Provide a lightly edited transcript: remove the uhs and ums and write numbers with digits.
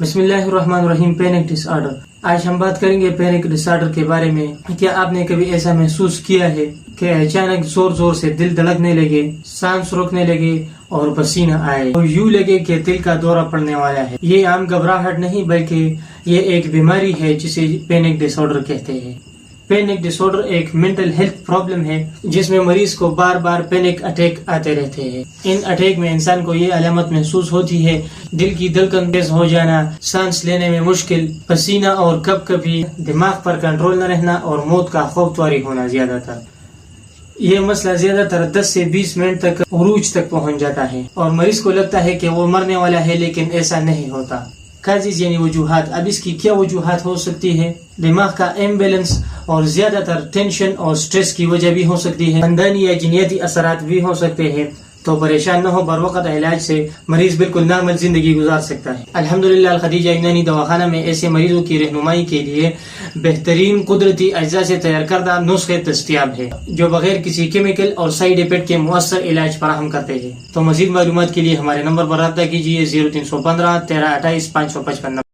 بسم اللہ الرحمن الرحیم. پینک ڈس آرڈر. آج ہم بات کریں گے پینک ڈس آرڈر کے بارے میں. کیا آپ نے کبھی ایسا محسوس کیا ہے کہ اچانک زور زور سے دل دھڑکنے لگے، سانس روکنے لگے اور پسینہ آئے اور یوں لگے کہ دل کا دورہ پڑنے والا ہے؟ یہ عام گھبراہٹ نہیں بلکہ یہ ایک بیماری ہے جسے پینک ڈس آرڈر کہتے ہیں. پینک ڈس آرڈر ایک مینٹل ہیلتھ پرابلم ہے جس میں مریض کو بار بار پینک اٹیک آتے رہتے ہیں. ان اٹیک میں انسان کو یہ علامت محسوس ہوتی ہے: دل کی دھڑکن تیز ہو جانا، سانس لینے میں مشکل، پسینہ اور کبھی دماغ پر کنٹرول نہ رہنا اور موت کا خوف طاری ہونا. زیادہ تر یہ مسئلہ زیادہ تر 10 سے 20 منٹ تک عروج تک پہنچ جاتا ہے اور مریض کو لگتا ہے کہ وہ مرنے والا ہے، لیکن ایسا نہیں ہوتا. کازز یعنی وجوہات. اب اس کی کیا وجوہات ہو سکتی ہے؟ دماغ کا امبیلنس اور زیادہ تر ٹینشن اور سٹریس کی وجہ بھی ہو سکتی ہے. خاندانی یا جینیاتی اثرات بھی ہو سکتے ہیں. تو پریشان نہ ہو، بر وقت علاج سے مریض بالکل نارمل زندگی گزار سکتا ہے. الحمدللہ الخدیجہ یونانی دواخانہ میں ایسے مریضوں کی رہنمائی کے لیے بہترین قدرتی اجزاء سے تیار کردہ نسخے دستیاب ہے جو بغیر کسی کیمیکل اور سائیڈ افیکٹ کے مؤثر علاج فراہم کرتے ہیں. تو مزید معلومات کے لیے ہمارے نمبر پر رابطہ کیجیے 0315 13 28 555.